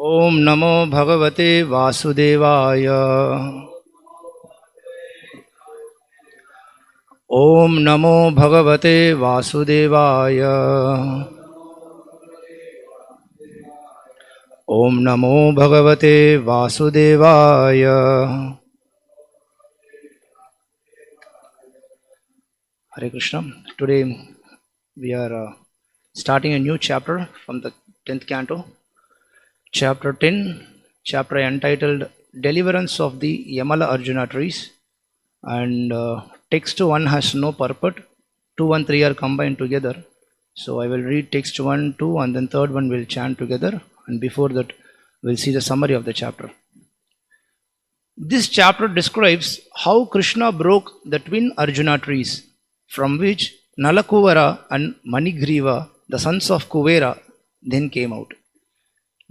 Om Namo Bhagavate Vasudevaya. Om Namo Bhagavate Vasudevaya. Om Namo Bhagavate Vasudevaya. Hare Krishna. Today we are starting a new chapter from the 10th canto. Chapter 10, chapter entitled Deliverance of the Yamala Arjuna trees. And text 1 has no purport. 2 and 3 are combined together. So I will read text 1, 2 and then third one will chant together. And before that we'll see the summary of the chapter. This chapter describes how Krishna broke the twin Arjuna trees from which Nalakubara and Manigriva, the sons of Kuvera, then came out.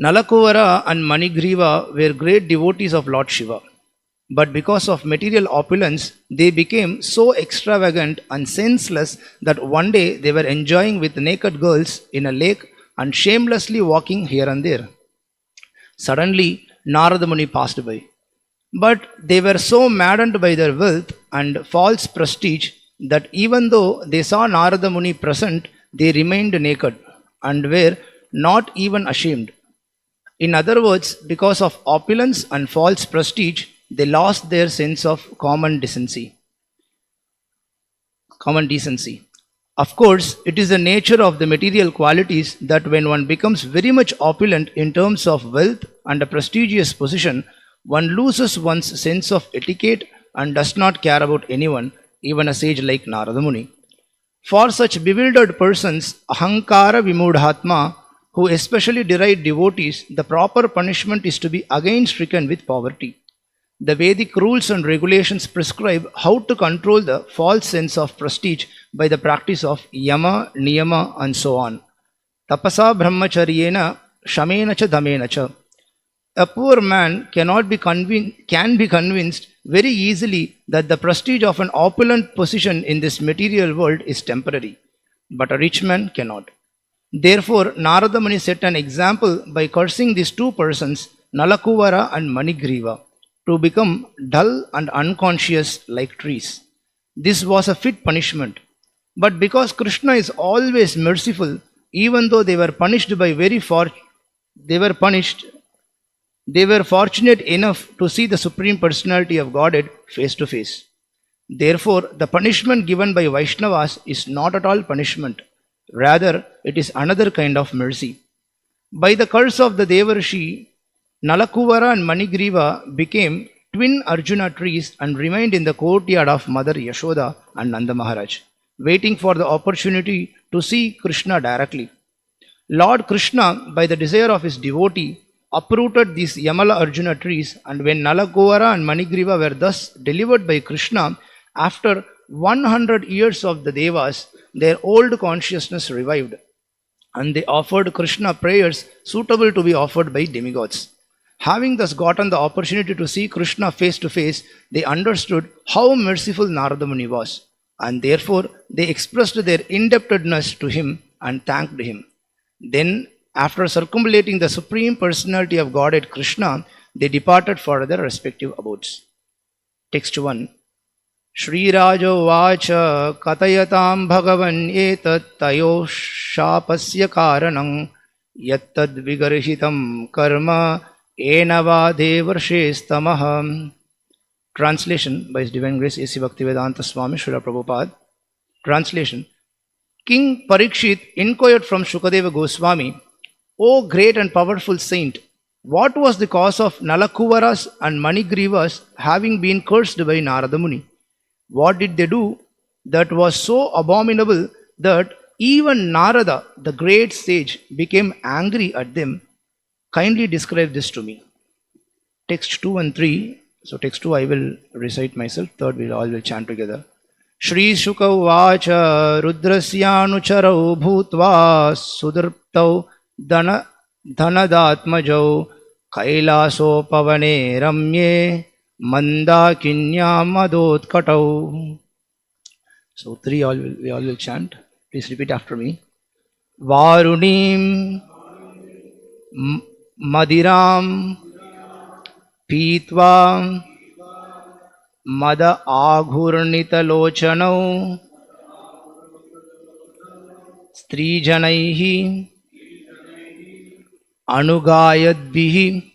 Nalakubara and Manigriva were great devotees of Lord Shiva, but because of material opulence, they became so extravagant and senseless that one day they were enjoying with naked girls in a lake and shamelessly walking here and there. Suddenly, Narada Muni passed by. But they were so maddened by their wealth and false prestige that even though they saw Narada Muni present, they remained naked and were not even ashamed. In other words, because of opulence and false prestige, they lost their sense of common decency. Of course, it is the nature of the material qualities that when one becomes very much opulent in terms of wealth and a prestigious position, one loses one's sense of etiquette and does not care about anyone, even a sage like Narada Muni. For such bewildered persons, ahankara vimudhatma, who especially deride devotees, the proper punishment is to be again stricken with poverty. The Vedic rules and regulations prescribe how to control the false sense of prestige by the practice of yama, niyama and so on. Tapasa brahmacharyena shamena cha dhamena cha. A poor man can be convinced very easily that the prestige of an opulent position in this material world is temporary, but a rich man cannot. Therefore, Narada Muni set an example by cursing these two persons, Nalakubara and Manigriva, to become dull and unconscious like trees. This was a fit punishment. But because Krishna is always merciful, even though they were fortunate enough to see the Supreme Personality of Godhead face to face. Therefore, the punishment given by Vaishnavas is not at all punishment. Rather, it is another kind of mercy. By the curse of the Devarshi, Nalakubara and Manigriva became twin Arjuna trees and remained in the courtyard of Mother Yashoda and Nanda Maharaj, waiting for the opportunity to see Krishna directly. Lord Krishna, by the desire of his devotee, uprooted these Yamala Arjuna trees, and when Nalakubara and Manigriva were thus delivered by Krishna, after 100 years of the Devas, their old consciousness revived, and they offered Krishna prayers suitable to be offered by demigods. Having thus gotten the opportunity to see Krishna face to face, they understood how merciful Narada Muni was, and therefore they expressed their indebtedness to him and thanked him. Then, after circumambulating the Supreme Personality of Godhead Krishna, they departed for their respective abodes. Text 1. Shri Rajo Vacha Katayatam Bhagavan Etat Tayo Shapasya Karanam Yattad Vigarhitam Karma Enava Devarshes. Translation by His Divine Grace A.C. Bhaktivedanta Swami Srila Prabhupada. Translation. King Parikshit inquired from Shukadeva Goswami, O great and powerful saint, what was the cause of Nalakubara's and Manigrivas having been cursed by Narada Muni? What did they do that was so abominable that even Narada, the great sage, became angry at them? Kindly describe this to me. Text 2 and 3. So text 2 I will recite myself. Third we all will chant together. Shri Shuka Vacha Rudrasyanucharau Bhutva Sudirptau Dhanadatmajau Kailaso Pavane Ramye Mandakinya Madotkatau. So 3 we all will chant. Please repeat after me. Varunim Madiram Pitva Mada Aghurnita Lochanau Strijanaihi Anugayadbihi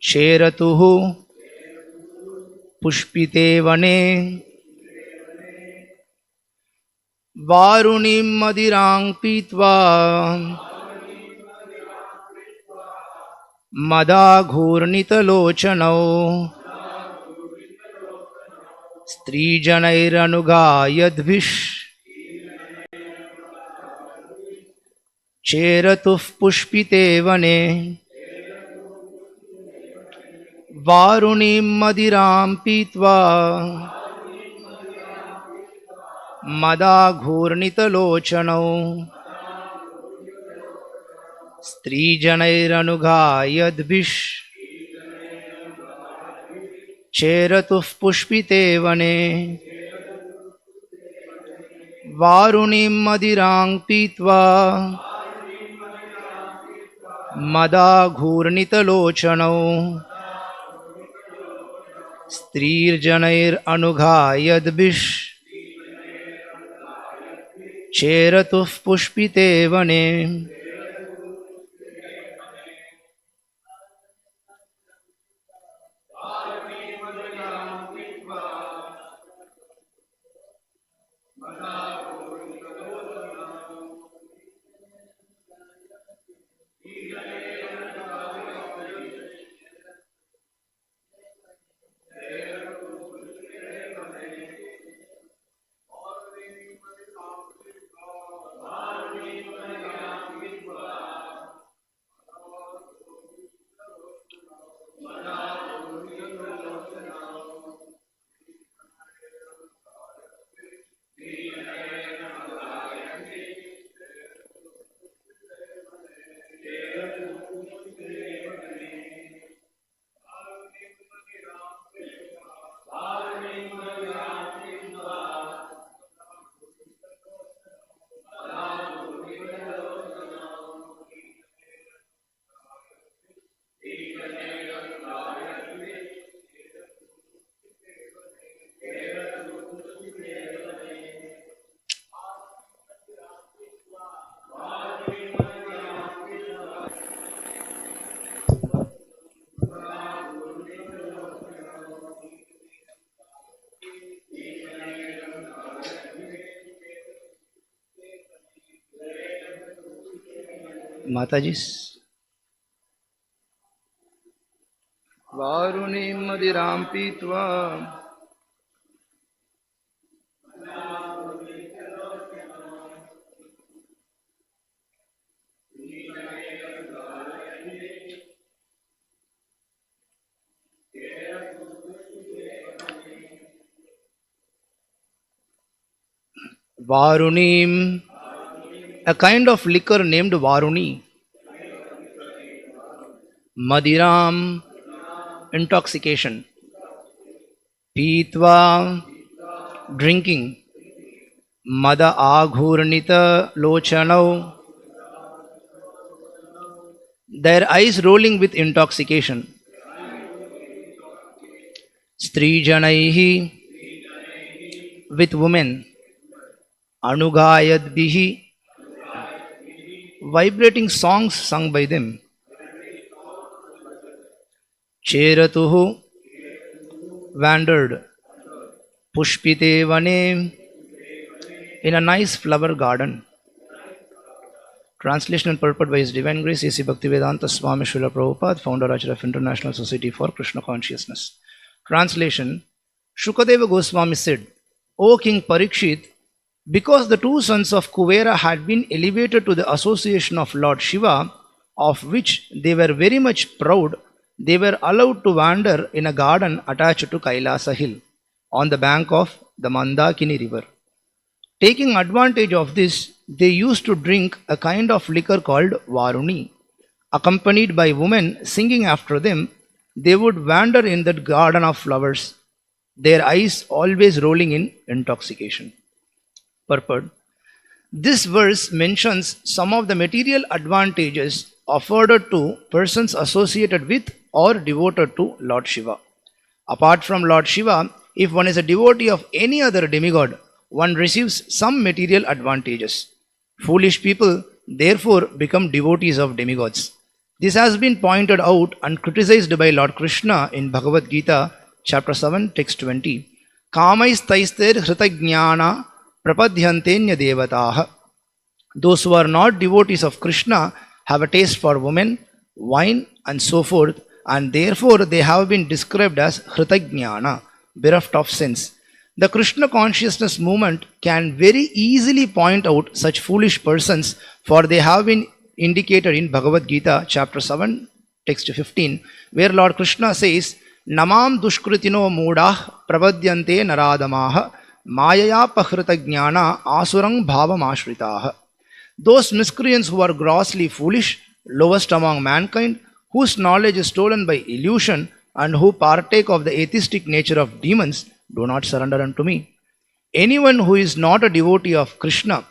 Cheratuhu Pushpite Vane Varunim Madirang Pitva Mada Ghurnita Lochanau Strijanairανugayadvish Cheratuf Pushpite Vane Varunim Madiram Pitva Mada Ghurnita Lochanau Strijanairανugayadvish Cheratuf Pushpite Vane Varunim Madirang Pitva Mada Ghurnita Lochanau Strirjanairανugayadvish Cheratuf Pushpite Vane. Matajis. Varunim Madiram Pitva Varunim, a kind of liquor named Varuni. Madiram, intoxication. Pitva, drinking. Mada Aghurnita Lochanau, their eyes rolling with intoxication. Strijanaihi, with women. Anugayadbihi, vibrating songs sung by them. Cheratuhu, wandered. Pushpite Vane, in a nice flower garden. Translation and purport by His Divine Grace A.C. Bhaktivedanta Swami Srila Prabhupada, founder Acharya of International Society for Krishna Consciousness. Translation: Shukadeva Goswami said, O King Parikshit, because the two sons of Kuvera had been elevated to the association of Lord Shiva, of which they were very much proud, they were allowed to wander in a garden attached to Kailasa hill, on the bank of the Mandakini river. Taking advantage of this, they used to drink a kind of liquor called Varuni. Accompanied by women singing after them, they would wander in that garden of flowers, their eyes always rolling in intoxication. Purport: this verse mentions some of the material advantages afforded to persons associated with or devoted to Lord Shiva. Apart from Lord Shiva, if one is a devotee of any other demigod, one receives some material advantages. Foolish people therefore become devotees of demigods. This has been pointed out and criticized by Lord Krishna in Bhagavad Gita, chapter 7, text 20. Kamaistaistir hritajnana prapadhyantenya devataha. Those who are not devotees of Krishna have a taste for women, wine, and so forth, and therefore they have been described as hritajnana, bereft of sense. The Krishna consciousness movement can very easily point out such foolish persons, for they have been indicated in Bhagavad Gita, chapter 7, text 15, where Lord Krishna says, Namam dushkritino moodah pravadyante naradamaha mayaya pahrita jnana asurang bhavam ashritaha. Those miscreants who are grossly foolish, lowest among mankind, whose knowledge is stolen by illusion, and who partake of the atheistic nature of demons, do not surrender unto me. Anyone who is not a devotee of Krishna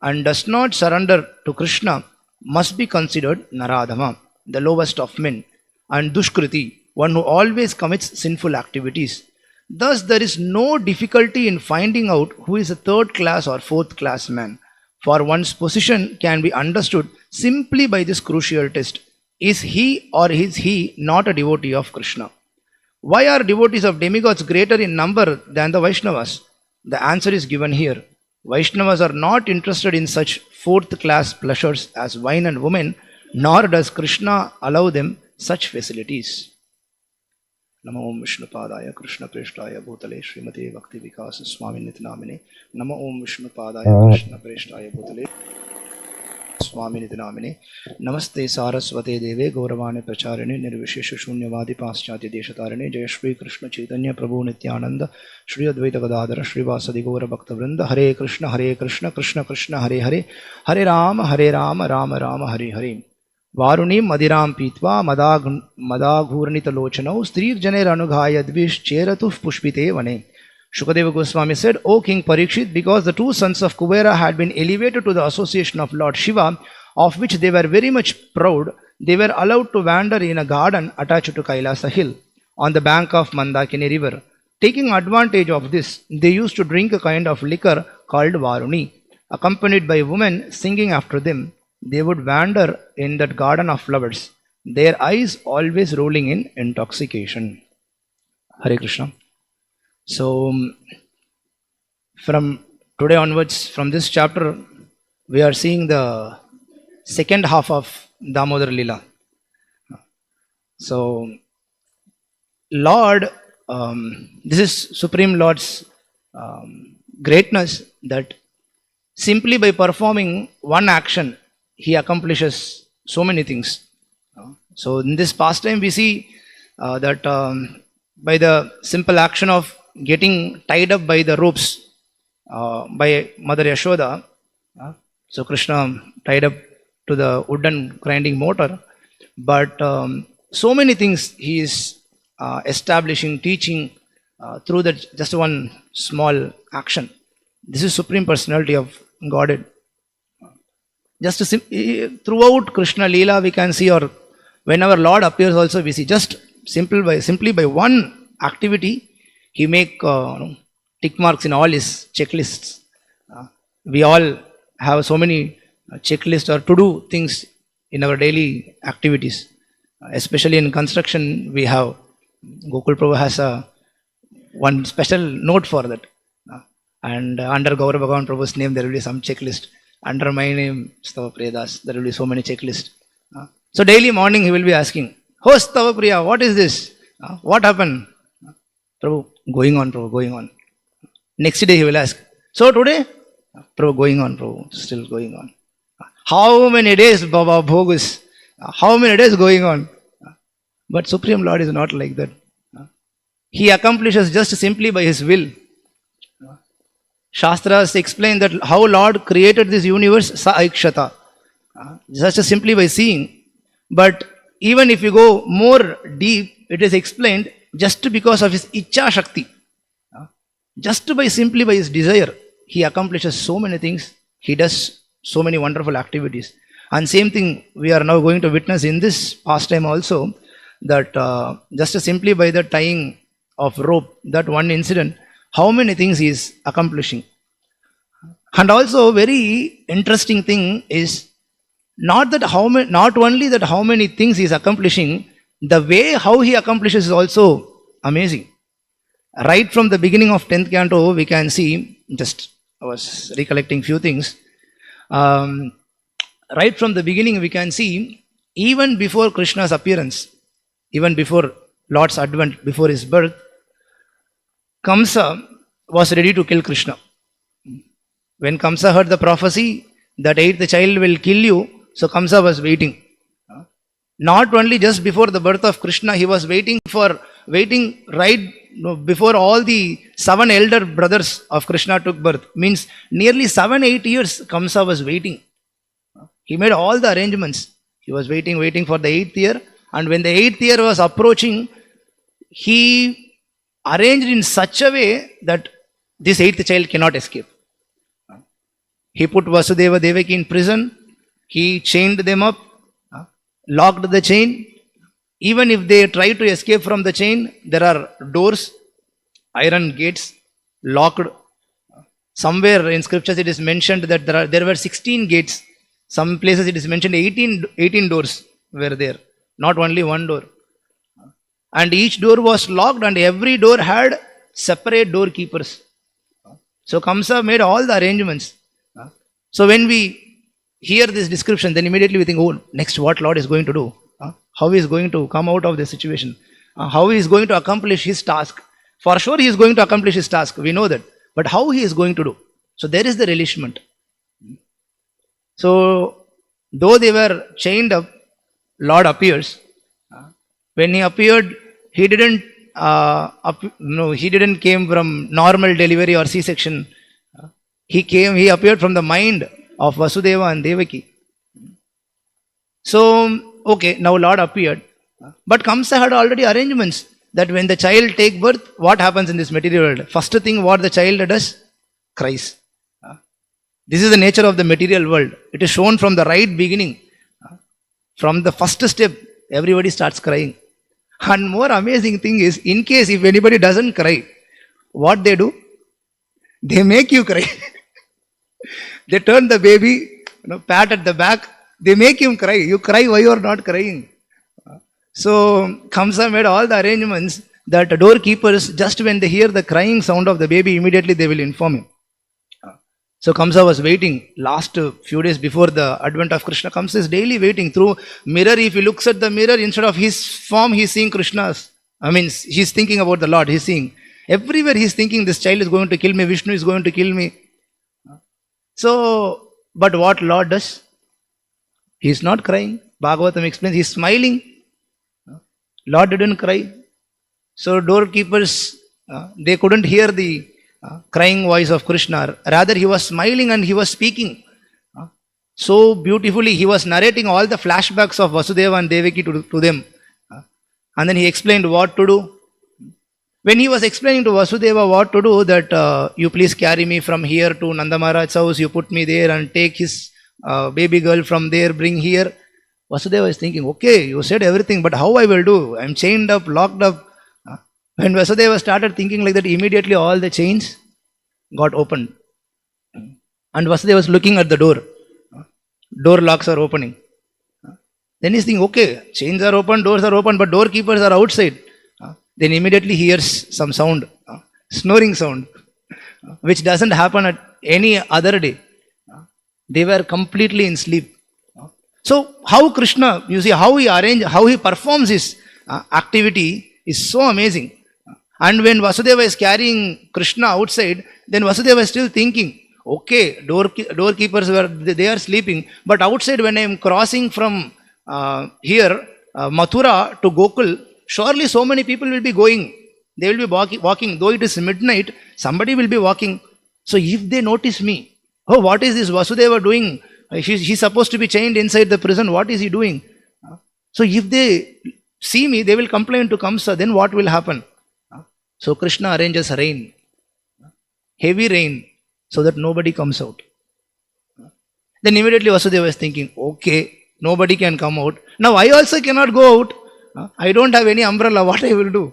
and does not surrender to Krishna must be considered Naradama, the lowest of men, and Dushkriti, one who always commits sinful activities. Thus, there is no difficulty in finding out who is a third class or fourth class man, for one's position can be understood simply by this crucial test. Is he or is he not a devotee of Krishna? Why are devotees of demigods greater in number than the Vaishnavas? The answer is given here. Vaishnavas are not interested in such fourth class pleasures as wine and women, nor does Krishna allow them such facilities. Namo Om Vishnu Padaya Krishna Preshtaya Bhutale Srimate Bhakti Vikas Swami Nityanamine. Namo Om Vishnu Padaya Krishna Preshtaya Bhutale Swami Nityanamine. Namaste Saraswate Deve Gauravane Pracharine Nirvishesha Shunyavadi Paschatya Deshatarine Jaya Shri Krishna Chaitanya Prabhu Nityananda Shri Advaita Gadadhara Shri Vasadi Gaura Bhakta Vrinda Hare Krishna Krishna Krishna Hare Hare Hare Rama Rama Rama Hare Hare. Varunim Madiram Pitva Madagurnita Lochanau Strir Janer Anughaya Dvish Cheratuf Pushpite Vane. Shukadeva Goswami said, O King Parikshit, because the two sons of Kubera had been elevated to the association of Lord Shiva, of which they were very much proud, they were allowed to wander in a garden attached to Kailasa hill, on the bank of Mandakini river. Taking advantage of this, they used to drink a kind of liquor called Varuni. Accompanied by women singing after them, they would wander in that garden of flowers, their eyes always rolling in intoxication. Hare Krishna. So, from today onwards, from this chapter, we are seeing the second half of Damodar Leela. So, Lord, this is Supreme Lord's greatness, that simply by performing one action, He accomplishes so many things. So, in this pastime, we see that by the simple action of getting tied up by the ropes by Mother Yashoda, so Krishna tied up to the wooden grinding motor, but so many things he is establishing, teaching through that just one small action. This is Supreme Personality of Godhead. Just throughout Krishna Leela we can see, or whenever Lord appears also we see, just simply by one activity he make tick marks in all his checklists. We all have so many checklists or to do things in our daily activities. Especially in construction we have, Gokul Prabhu has one special note for that. And under Gaura Bhagavan Prabhu's name there will be some checklist. Under my name, Stava Priya, there will be so many checklists. So daily morning he will be asking, "Oh Stava Priya, what is this? What happened?" Prabhu, going on, Prabhu, going on. Next day he will ask, "So today?" Prabhu, going on, Prabhu, still going on. How many days, Baba Bhogus? How many days going on? But Supreme Lord is not like that. He accomplishes just simply by His will. Shastras explain that how Lord created this universe, sa aikshata, just simply by seeing. But even if you go more deep, it is explained just because of His Ichcha Shakti. Just simply by His desire, He accomplishes so many things. He does so many wonderful activities. And same thing we are now going to witness in this pastime also, that just simply by the tying of rope, that one incident, how many things he is accomplishing. And also very interesting thing is not only that how many things he is accomplishing, the way how he accomplishes is also amazing. Right from the beginning of 10th canto, we can see, just I was recollecting few things. Right from the beginning, we can see, even before Krishna's appearance, even before Lord's advent, before his birth, Kamsa was ready to kill Krishna. When Kamsa heard the prophecy that eighth child will kill you, so Kamsa was waiting. Not only just before the birth of Krishna, he was waiting right before all the 7 elder brothers of Krishna took birth. Means nearly 7-8 years Kamsa was waiting. He made all the arrangements. He was waiting for the 8th year. And when the 8th year was approaching, he arranged in such a way that this 8th child cannot escape. He put Vasudeva Devaki in prison. He chained them up, locked the chain. Even if they try to escape from the chain, there are doors, iron gates, locked. Somewhere in scriptures it is mentioned that there were 16 gates. Some places it is mentioned 18 doors were there, not only one door. And each door was locked, and every door had separate doorkeepers. So Kamsa made all the arrangements. So when we hear this description, then immediately we think, oh, next what Lord is going to do? How he is going to come out of this situation? How he is going to accomplish his task? For sure he is going to accomplish his task, we know that. But how he is going to do? So there is the relishment. So though they were chained up, Lord appears. When he appeared, he didn't came from normal delivery or C-section. He appeared from the mind of Vasudeva and Devaki. So, okay, now Lord appeared. But Kamsa had already arrangements that when the child take birth, what happens in this material world? First thing what the child does? Cries. This is the nature of the material world. It is shown from the right beginning. From the first step, everybody starts crying. And more amazing thing is, in case if anybody doesn't cry, what they do? They make you cry. They turn the baby, pat at the back. They make him cry. You cry, why you are not crying? So Kamsa made all the arrangements that doorkeepers, just when they hear the crying sound of the baby, immediately they will inform him. So Kamsa was waiting last few days before the advent of Krishna. Kamsa is daily waiting through mirror. If he looks at the mirror, instead of his form, he is seeing Krishna's. He's thinking about the Lord. He's seeing. Everywhere he's thinking, this child is going to kill me. Vishnu is going to kill me. So, but what Lord does? He is not crying. Bhagavatam explains, he is smiling. Lord didn't cry. So doorkeepers, they couldn't hear the crying voice of Krishna. Rather, he was smiling and he was speaking. So beautifully, he was narrating all the flashbacks of Vasudeva and Devaki to them. And then he explained what to do. When he was explaining to Vasudeva what to do, that you please carry me from here to Nanda Maharaj's house, you put me there and take his baby girl from there, bring here. Vasudeva is thinking, okay, you said everything, but how I will do? I am chained up, locked up. When Vasudeva started thinking like that, immediately all the chains got opened. And Vasudeva was looking at the door. Door locks are opening. Then he's thinking, okay, chains are open, doors are open, but doorkeepers are outside. Then immediately hears some sound, snoring sound, which doesn't happen at any other day. They were completely in sleep. So how Krishna, you see how he performs his activity is so amazing. And when Vasudeva is carrying Krishna outside, then Vasudeva is still thinking, okay, doorkeepers they are sleeping, but outside when I am crossing from here, Mathura to Gokul, surely so many people will be going. They will be walking. Though it is midnight, somebody will be walking. So if they notice me, oh, what is this Vasudeva doing? He's supposed to be chained inside the prison. What is he doing? So if they see me, they will complain to Kamsa. Then what will happen? So Krishna arranges rain, heavy rain, so that nobody comes out. Then immediately Vasudeva was thinking, okay, nobody can come out. Now I also cannot go out. I don't have any umbrella. What I will do?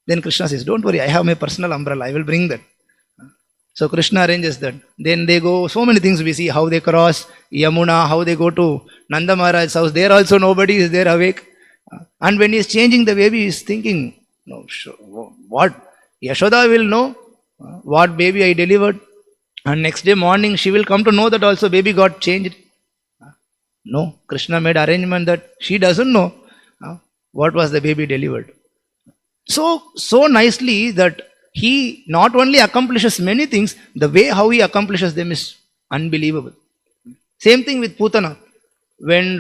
Then Krishna says, don't worry, I have my personal umbrella. I will bring that. So Krishna arranges that. Then they go, so many things we see, how they cross Yamuna, how they go to Nanda Maharaj's house. There also nobody is there awake. And when he is changing the baby, he is thinking, no, sure, what? Yashoda will know what baby I delivered. And next day morning, she will come to know that also baby got changed. No, Krishna made arrangement that she doesn't know what was the baby delivered. So nicely that he not only accomplishes many things, the way how he accomplishes them is unbelievable. Same thing with Putana. When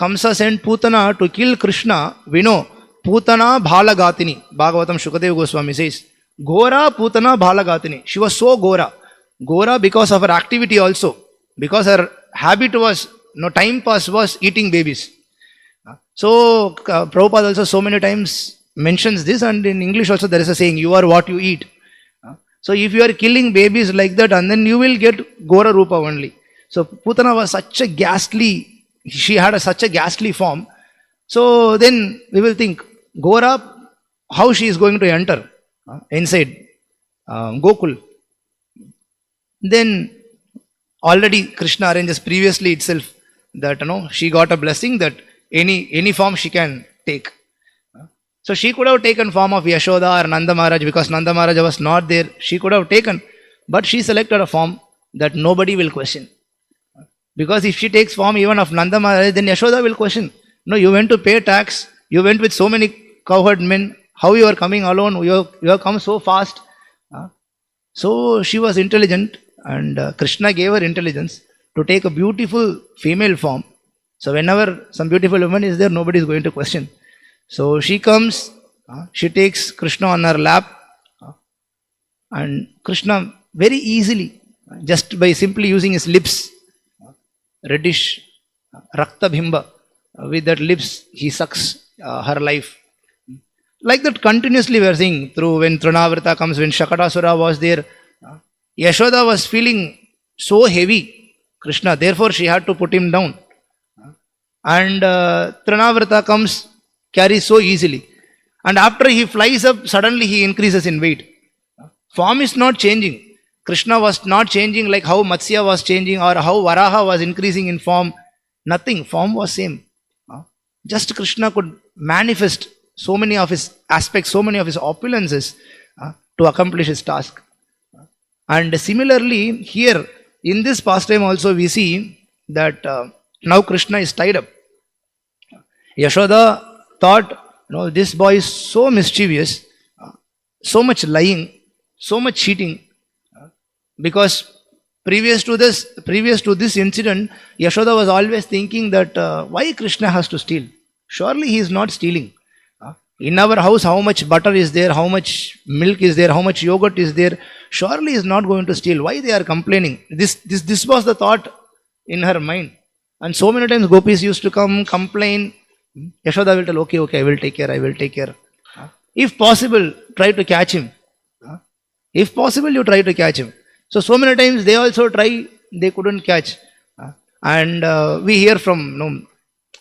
Kamsa sent Putana to kill Krishna, we know Putana Bhalagatini. Bhagavatam Shukadeva Goswami says, Gora Putana Bhalagatini. She was so Gora. Gora because of her activity also. Because her habit was, time pass was eating babies. So Prabhupada also so many times mentions this, and in English also there is a saying, you are what you eat. So if you are killing babies like that, and then you will get Gora Rupa only. So Putana was such a ghastly, she had such a ghastly form. So then we will think, Gora, how she is going to enter inside Gokul. Then already Krishna arranges previously itself that she got a blessing that any form she can take. So she could have taken form of Yashoda or Nanda Maharaj, because Nanda Maharaj was not there. She could have taken, but she selected a form that nobody will question. Because if she takes form even of Nanda Maharaj, then Yashoda will question. No, you went to pay tax, you went with so many cowherd men, how you are coming alone, you have come so fast. So she was intelligent, and Krishna gave her intelligence to take a beautiful female form. So whenever some beautiful woman is there, nobody is going to question. So she comes, she takes Krishna on her lap, and Krishna very easily, just by simply using his lips, reddish, Rakta Bhimba, with that lips, he sucks her life. Like that continuously we are seeing through when Trinavrata comes, when Shakatasura was there, Yashoda was feeling so heavy, Krishna, therefore she had to put him down. And Trinavrata comes, carries so easily. And after he flies up, suddenly he increases in weight. Form is not changing. Krishna was not changing like how Matsya was changing or how Varaha was increasing in form. Nothing. Form was same. Just Krishna could manifest so many of his aspects, so many of his opulences to accomplish his task. And similarly, here in this pastime also we see that now Krishna is tied up. Yashoda thought, this boy is so mischievous, so much lying, so much cheating, because previous to this incident, Yashoda was always thinking that why Krishna has to steal? Surely he is not stealing. In our house, how much butter is there, how much milk is there, how much yogurt is there? Surely he is not going to steal. Why they are complaining? This was the thought in her mind. And so many times gopis used to come, complain. Yashoda will tell, okay, I will take care. If possible, try to catch him. If possible, you try to catch him. So many times they also try, they couldn't catch. And we hear from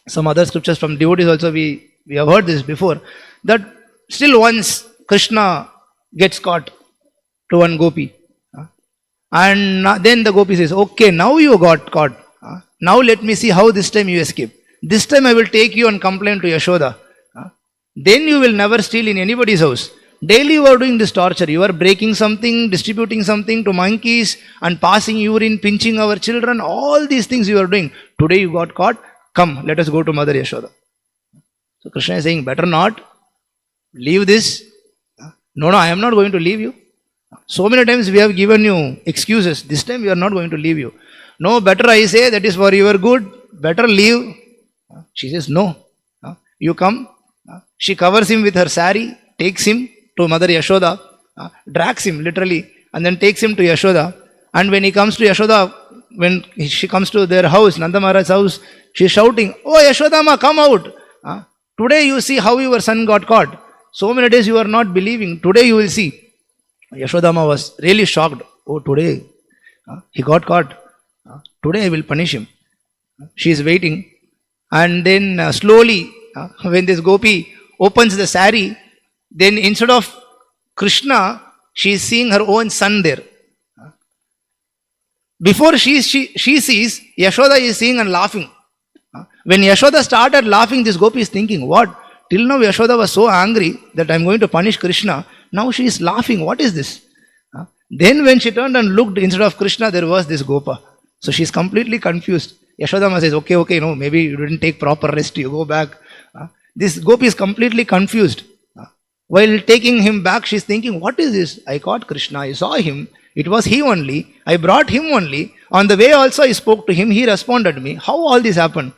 some other scriptures from devotees also, we have heard this before, that still once Krishna gets caught to one gopi. And then the gopi says, okay, now you got caught. Now let me see how this time you escape. This time I will take you and complain to Yashoda. Then you will never steal in anybody's house. Daily you are doing this torture. You are breaking something, distributing something to monkeys and passing urine, pinching our children. All these things you are doing. Today you got caught. Come, let us go to Mother Yashoda. So Krishna is saying, better not. Leave this. No, I am not going to leave you. So many times we have given you excuses. This time we are not going to leave you. No, better I say, that is for your good. Better leave. She says, no. You come. She covers him with her sari, takes him to Mother Yashoda, drags him literally, and then takes him to Yashoda. And when he comes to Yashoda, when she comes to their house, Nanda Maharaj's house, she is shouting, oh Yashoda ma, come out. Today you see how your son got caught. So many days you are not believing. Today you will see. Yashoda ma was really shocked. Oh, today he got caught. Today I will punish him. She is waiting. And then slowly, when this gopi opens the sari, then instead of Krishna, she is seeing her own son there. Before she sees, Yashoda is seeing and laughing. When Yashoda started laughing, this gopi is thinking, what? Till now Yashoda was so angry that I am going to punish Krishna. Now she is laughing. What is this? Then when she turned and looked, instead of Krishna, there was this Gopa. So she is completely confused. Yashodama says, okay, no, maybe you didn't take proper rest, you go back. This gopi is completely confused. While taking him back, she is thinking, what is this? I caught Krishna, I saw him, it was he only, I brought him only. On the way also I spoke to him, he responded me. How all this happened?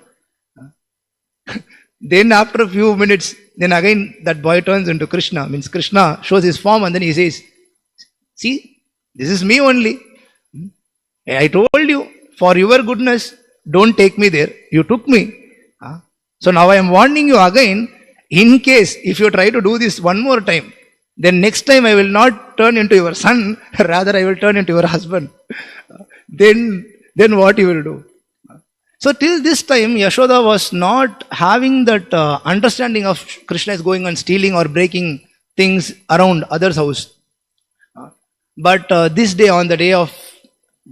Then after a few minutes, then again that boy turns into Krishna. Means Krishna shows his form and then he says, see, this is me only. I told you, for your goodness, don't take me there. You took me. So now I am warning you again, in case if you try to do this one more time, then next time I will not turn into your son, rather I will turn into your husband. Then what you will do? So till this time, Yashoda was not having that understanding of Krishna is going on stealing or breaking things around others' house. But this day, on the day of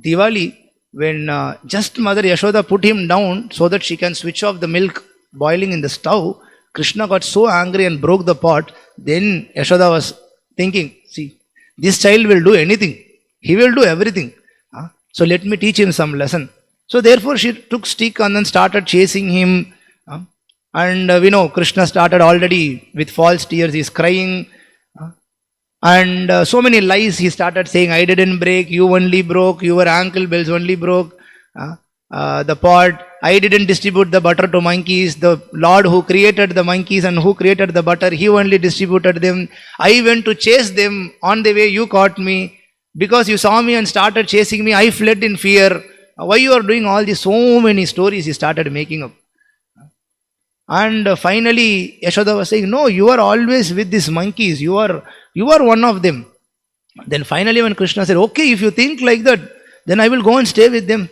Diwali, when just Mother Yashoda put him down so that she can switch off the milk boiling in the stove, Krishna got so angry and broke the pot. Then Yashoda was thinking, see, this child will do anything. He will do everything. So let me teach him some lesson. So therefore she took stick and then started chasing him. And we know Krishna started already with false tears. He is crying. And so many lies he started saying, I didn't break, you only broke, your ankle bells only broke. The pot, I didn't distribute the butter to monkeys. The Lord who created the monkeys and who created the butter, he only distributed them. I went to chase them. On the way you caught me. Because you saw me and started chasing me, I fled in fear. Why you are doing all these? So many stories he started making up. And finally Yashoda was saying, no, you are always with these monkeys. You are one of them. Then finally when Krishna said, okay, if you think like that, then I will go and stay with them.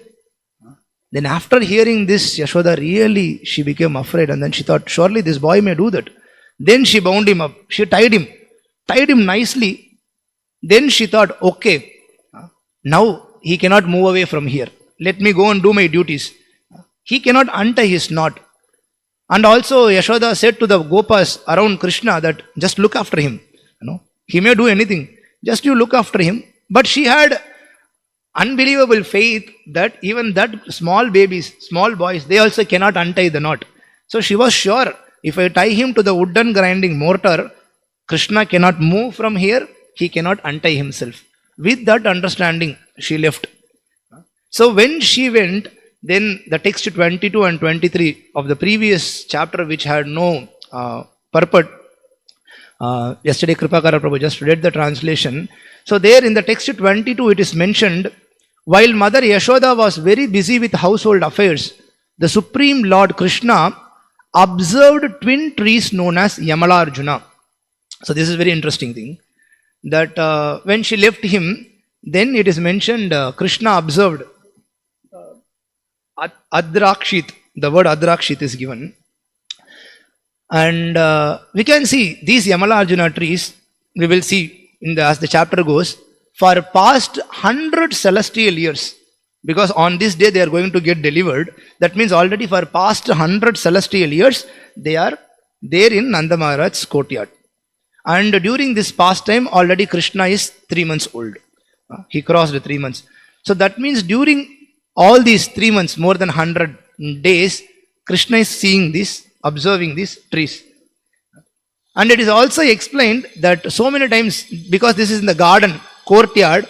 Then after hearing this, Yashoda really, she became afraid, and then she thought, surely this boy may do that. Then she bound him up. She tied him nicely. Then she thought, okay, now he cannot move away from here. Let me go and do my duties. He cannot untie his knot. And also Yashoda said to the Gopas around Krishna that just look after him. He may do anything. Just you look after him. But she had unbelievable faith that even that small babies, small boys, they also cannot untie the knot. So she was sure, if I tie him to the wooden grinding mortar, Krishna cannot move from here, he cannot untie himself. With that understanding, she left. So when she went, then the text 22 and 23 of the previous chapter, which had no purport, yesterday Kripakara Prabhu just read the translation. So there in the text 22 it is mentioned, while Mother Yashoda was very busy with household affairs, the Supreme Lord Krishna observed twin trees known as Yamalarjuna. So this is very interesting thing, that when she left him, then it is mentioned Krishna observed Adrakshit, the word Adrakshit is given. And we can see these Yamalarjuna trees, we will see as the chapter goes, for past 100 celestial years, because on this day they are going to get delivered. That means already for past 100 celestial years, they are there in Nanda Maharaj's courtyard. And during this past time, already Krishna is 3 months old. He crossed 3 months. So that means during all these 3 months, more than 100 days, Krishna is seeing this, observing these trees. And it is also explained that so many times, because this is in the garden, courtyard,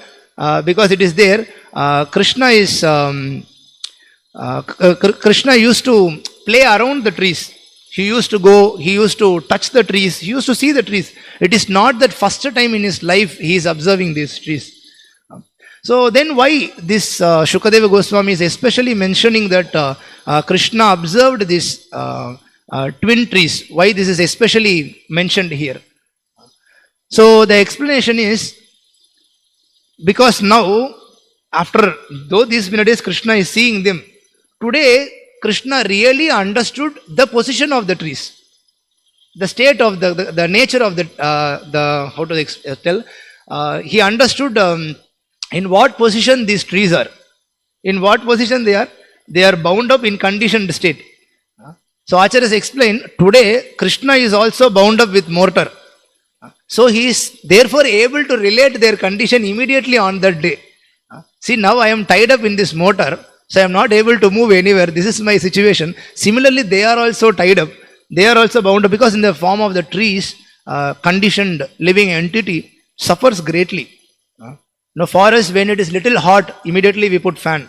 because it is there, Krishna used to play around the trees. He used to go, he used to touch the trees, he used to see the trees. It is not that first time in his life he is observing these trees. So then why this Shukadeva Goswami is especially mentioning that Krishna observed these twin trees? Why this is especially mentioned here? So the explanation is, because now After, though these many days Krishna is seeing them, today Krishna really understood the position of the trees, the state of the nature of the how to tell, he understood in what position these trees are, in what position they are bound up in conditioned state. So Acharyas explain, today Krishna is also bound up with mortar. So he is therefore able to relate their condition immediately on that day. See, now I am tied up in this mortar, so I am not able to move anywhere. This is my situation. Similarly, they are also tied up. They are also bound up because in the form of the trees, conditioned living entity suffers greatly. Now for us, when it is little hot, immediately we put fan.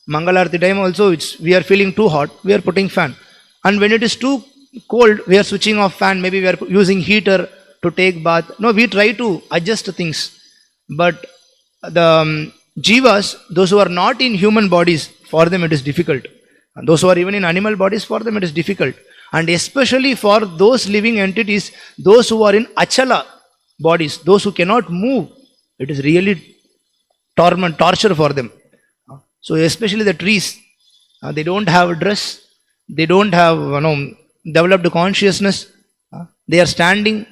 Mangalarti time also, we are feeling too hot, we are putting fan. And when it is too cold, we are switching off fan, maybe we are using heater to take bath. No, we try to adjust things. But the jivas, those who are not in human bodies, for them it is difficult. And those who are even in animal bodies, for them it is difficult. And especially for those living entities, those who are in achala bodies, those who cannot move, it is really torture for them. So especially the trees, they don't have a dress, they don't have developed consciousness, they are standing.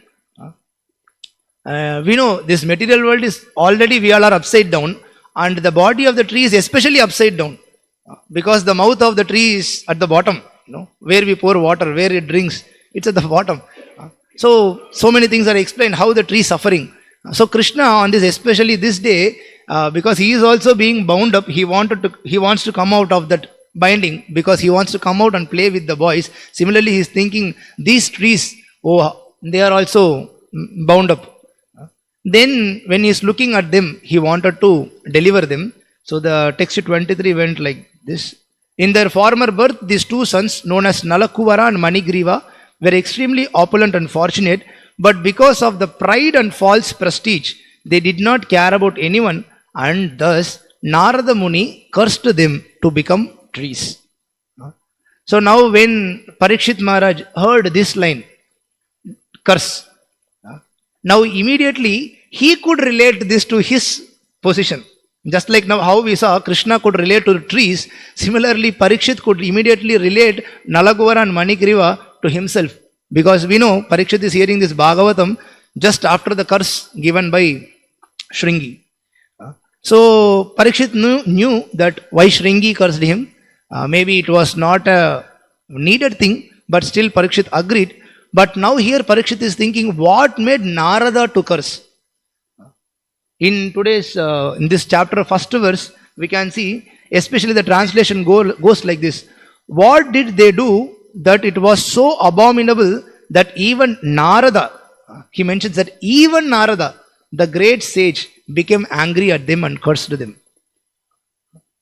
We know this material world is already, we all are upside down, and the body of the tree is especially upside down, because the mouth of the tree is at the bottom, where we pour water, where it drinks, it's at the bottom. So many things are explained how the tree is suffering. So Krishna on this, especially this day, because he is also being bound up, he wants to come out of that binding, because he wants to come out and play with the boys. Similarly, he is thinking these trees, they are also bound up. Then when he is looking at them, he wanted to deliver them. So the text 23 went like this. In their former birth, these two sons, known as Nalakubara and Manigriva, were extremely opulent and fortunate, but because of the pride and false prestige, they did not care about anyone, and thus Narada Muni cursed them to become trees. So now when Parikshit Maharaj heard this line, curse, now immediately he could relate this to his position. Just like now how we saw Krishna could relate to the trees, similarly Parikshit could immediately relate Nalakubara and Manigriva to himself. Because we know Parikshit is hearing this Bhagavatam just after the curse given by Shringi. So Parikshit knew that why Shringi cursed him. Maybe it was not a needed thing, but still Parikshit agreed. But now here Parikshit is thinking, what made Narada to curse? In today's, in this chapter, first verse, we can see, especially the translation goes like this. What did they do that it was so abominable that even Narada, he mentions that even Narada, the great sage, became angry at them and cursed them.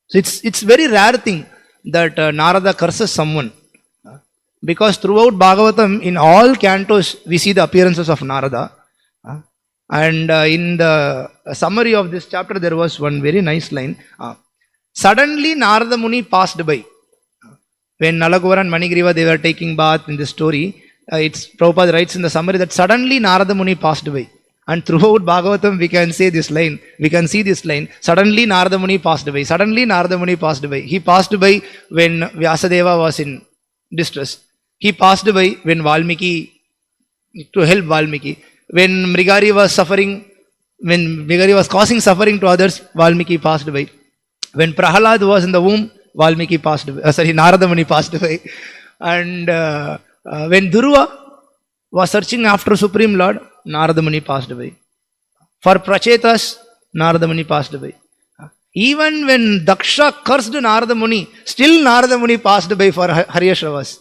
So it's very rare thing that Narada curses someone. Because throughout Bhagavatam, in all cantos, we see the appearances of Narada. And in the summary of this chapter, there was one very nice line. Suddenly, Narada Muni passed by. When Nalakubara and Manigriva, they were taking bath in this story, Prabhupada writes in the summary that suddenly Narada Muni passed by. And throughout Bhagavatam, we can say this line, we can see this line, suddenly Narada Muni passed by. Suddenly Narada Muni passed by. He passed by when Vyasadeva was in distress. He passed by when Valmiki, to help Valmiki. When Mrigari was suffering, when Mrigari was causing suffering to others, Valmiki passed by. When Prahalad was in the womb, Valmiki passed by. Narada Muni passed away. And when Dhruva was searching after Supreme Lord, Narada Muni passed away. For Prachetas, Narada Muni passed away. Even when Daksha cursed Narada Muni, still Narada Muni passed away for Haryashravas.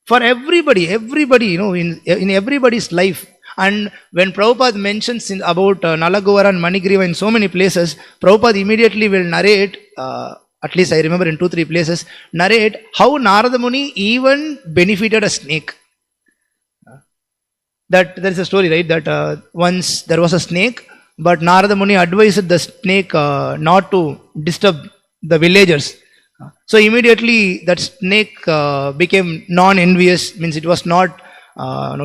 For everybody, in everybody's life. And when Prabhupada mentions about Nalakubara and Manigriva in so many places, Prabhupada immediately will narrate, at least I remember in 2-3 places, narrate how Narada Muni even benefited a snake. That there is a story, right? That once there was a snake, but Narada Muni advised the snake not to disturb the villagers. So immediately that snake became non-envious, means it was not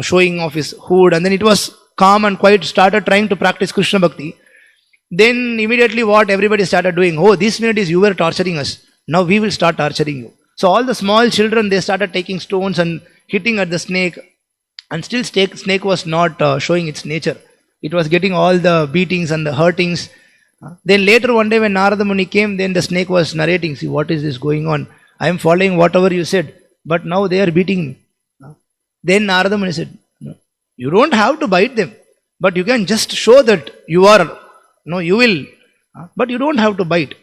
showing off his hood, and then it was calm and quiet, started trying to practice Krishna Bhakti. Then immediately what everybody started doing, oh, this minute is you were torturing us. Now we will start torturing you. So all the small children, they started taking stones and hitting at the snake. And still snake was not showing its nature. It was getting all the beatings and the hurtings. Then later one day when Narada Muni came, then the snake was narrating, see what is this going on? I am following whatever you said, but now they are beating me. Then Narada Muni said, no, you don't have to bite them, but you can just show that you are, no, you will, but you don't have to bite.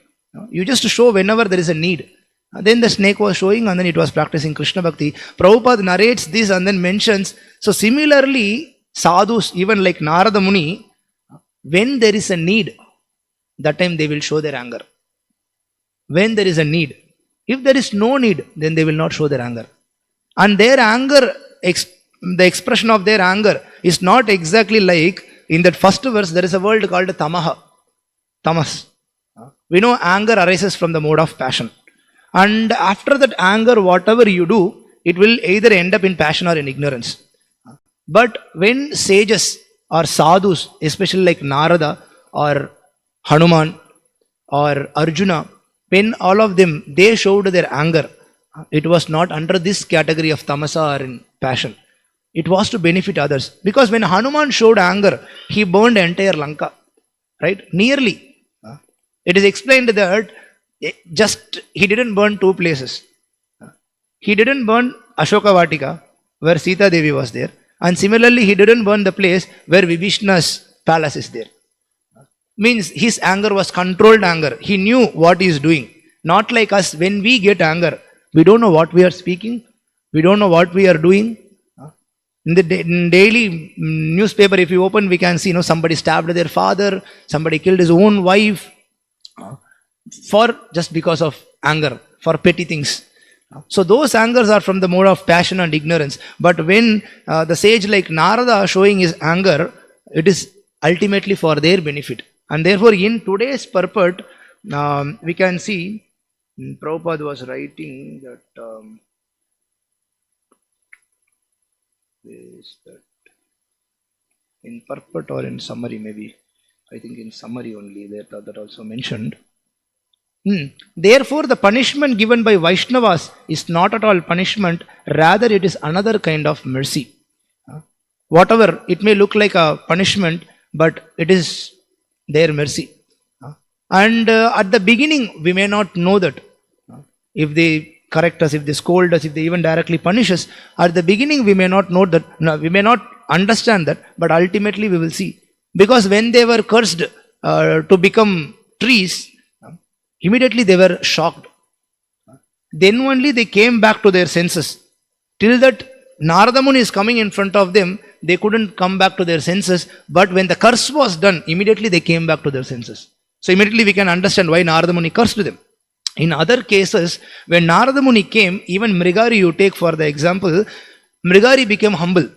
You just show whenever there is a need. Then the snake was showing and then it was practicing Krishna Bhakti. Prabhupada narrates this and then mentions, so similarly, sadhus, even like Narada Muni, when there is a need, that time they will show their anger. When there is a need. If there is no need, then they will not show their anger. And their anger, the expression of their anger is not exactly like in that first verse, there is a word called tamaha, tamas. We know anger arises from the mode of passion. And after that anger, whatever you do, it will either end up in passion or in ignorance. But when sages or sadhus, especially like Narada or Hanuman or Arjuna, when all of them, they showed their anger, it was not under this category of tamasa or in passion. It was to benefit others. Because when Hanuman showed anger, he burned entire Lanka. Right? Nearly. It is explained that he didn't burn two places. He didn't burn Ashoka Vatika, where Sita Devi was there. And similarly, he didn't burn the place where Vibhishna's palace is there. Means his anger was controlled anger. He knew what he is doing. Not like us, when we get anger, we don't know what we are speaking. We don't know what we are doing. In the daily newspaper, if you open, we can see, somebody stabbed their father, somebody killed his own wife, for just because of anger, for petty things. So those angers are from the mode of passion and ignorance. But when the sage like Narada showing his anger, it is ultimately for their benefit. And therefore in today's purport, we can see, Prabhupada was writing that, is that in purport or in summary maybe, I think in summary only, that also mentioned. Therefore, the punishment given by Vaishnavas is not at all punishment, rather it is another kind of mercy. Whatever, it may look like a punishment, but it is their mercy. And at the beginning, we may not know that. If they correct us, if they scold us, if they even directly punish us, at the beginning we may not know that, we may not understand that, but ultimately we will see. Because when they were cursed to become trees, immediately they were shocked. Then only they came back to their senses. Till that Narada Muni is coming in front of them, they couldn't come back to their senses. But when the curse was done, immediately they came back to their senses. So immediately we can understand why Narada Muni cursed them. In other cases, when Narada Muni came, even Mrigari you take for the example, Mrigari became humble.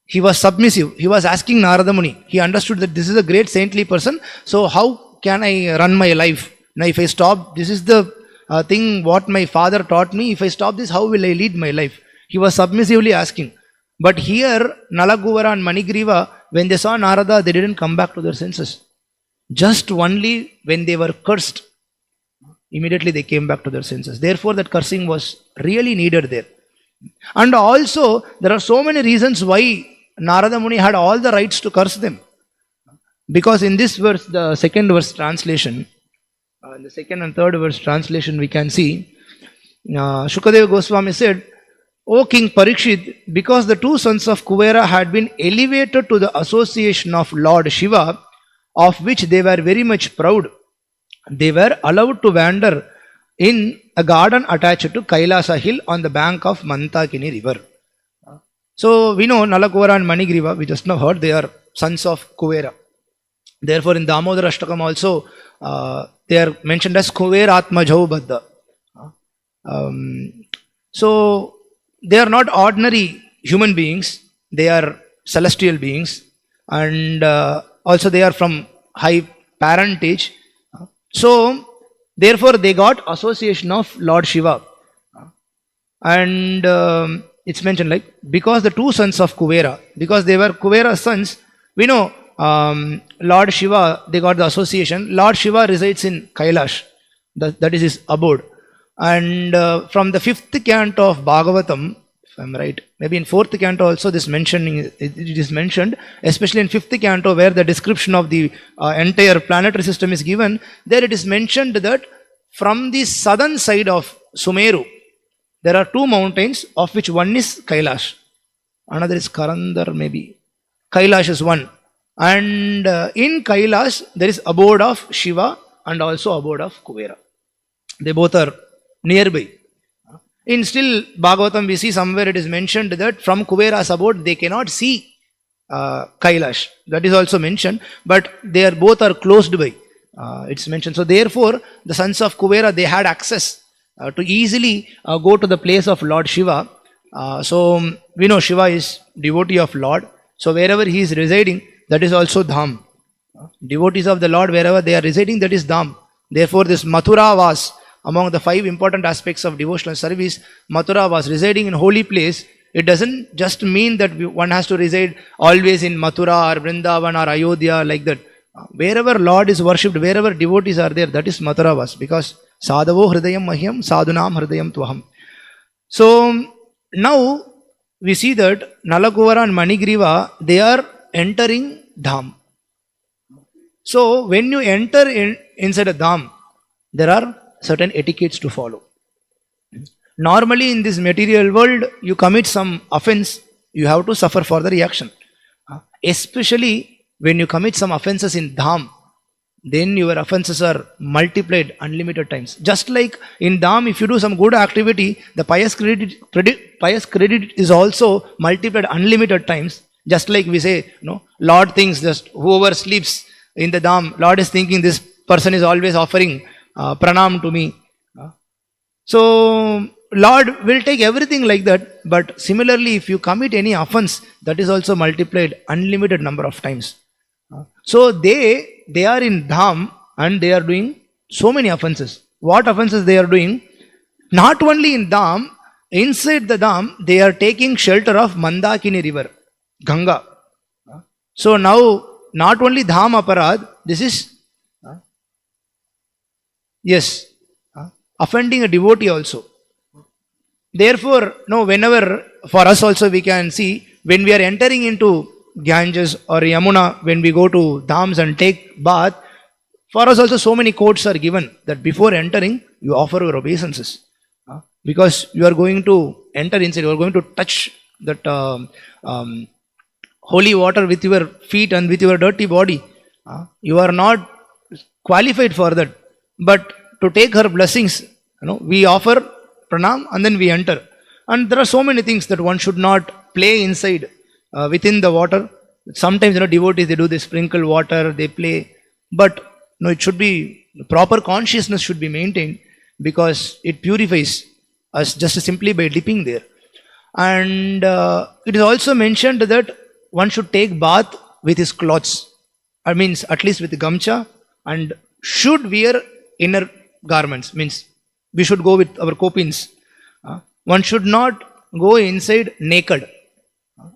He was submissive. He was asking Narada Muni. He understood that this is a great saintly person. So how can I run my life? Now if I stop, this is the thing what my father taught me. If I stop this, how will I lead my life? He was submissively asking. But here, Nalakubara and Manigriva, when they saw Narada, they didn't come back to their senses. Just only when they were cursed, immediately they came back to their senses. Therefore, that cursing was really needed there. And also, there are so many reasons why Narada Muni had all the rights to curse them. Because in this verse, the second verse translation, in the second and third verse translation, we can see, Shukadeva Goswami said, O King Parikshit, because the two sons of Kuvera had been elevated to the association of Lord Shiva, of which they were very much proud, they were allowed to wander in a garden attached to Kailasa hill on the bank of Mantakini river. So we know Nalakubara and Manigriva, we just now heard, they are sons of Kuvera. Therefore in Damodara Ashtakam also, they are mentioned as Kuvera Atmajau Baddha. So they are not ordinary human beings, they are celestial beings, and also they are from high parentage. So therefore they got association of Lord Shiva. And it's mentioned like, because the two sons of Kuvera, because they were Kuvera's sons, we know Lord Shiva, they got the association. Lord Shiva resides in Kailash. That is his abode. And from the 5th canto of Bhagavatam, if I'm right, maybe in 4th canto also this mentioning, it is mentioned, especially in 5th canto where the description of the entire planetary system is given. There it is mentioned that from the southern side of Sumeru, there are 2 mountains, of which one is Kailash. Another is Karandar maybe. Kailash is one. And in Kailash, there is abode of Shiva and also abode of Kuvera. They both are nearby. In still Bhagavatam, we see somewhere it is mentioned that from Kuvera's abode, they cannot see Kailash. That is also mentioned, but they are both are closed by. It's mentioned. So therefore, the sons of Kuvera, they had access to easily go to the place of Lord Shiva. So we know Shiva is devotee of Lord. So wherever he is residing, that is also Dham. Devotees of the Lord, wherever they are residing, that is Dham. Therefore, this Mathura was among the 5 important aspects of devotional service. Mathura was residing in holy place. It doesn't just mean that one has to reside always in Mathura or Vrindavan or Ayodhya like that. Wherever Lord is worshipped, wherever devotees are there, that is Mathura was, because Sadhavo Hridayam Mahyam, Sadhunam Hridayam Tvaham. So now we see that Nalakubara and Manigriva, they are entering Dham. So when you enter inside a Dham, there are certain etiquettes to follow. Normally in this material world, you commit some offense, you have to suffer for the reaction. Especially when you commit some offenses in Dham, then your offenses are multiplied unlimited times. Just like in Dham, if you do some good activity, the pious credit is also multiplied unlimited times. Just like we say, Lord thinks just whoever sleeps in the Dham, Lord is thinking this person is always offering pranam to me. So Lord will take everything like that. But similarly, if you commit any offense, that is also multiplied unlimited number of times. So they are in Dham and they are doing so many offenses. What offenses they are doing? Not only in Dham, inside the Dham, they are taking shelter of Mandakini river, Ganga. So now, not only Dham aparad, this is, offending a devotee also. Therefore, whenever, for us also we can see, when we are entering into Ganges or Yamuna, when we go to Dhams and take bath, for us also so many quotes are given that before entering, you offer your obeisances. Because you are going to enter inside, you are going to touch that holy water with your feet and with your dirty body. You are not qualified for that. But to take her blessings, we offer pranam and then we enter. And there are so many things that one should not play inside within the water. Sometimes devotees, they do, they sprinkle water, they play, but it should be, proper consciousness should be maintained, because it purifies us just simply by dipping there. And it is also mentioned that one should take bath with his clothes. I means at least with gamcha, and should wear inner garments, means we should go with our kopins. One should not go inside naked.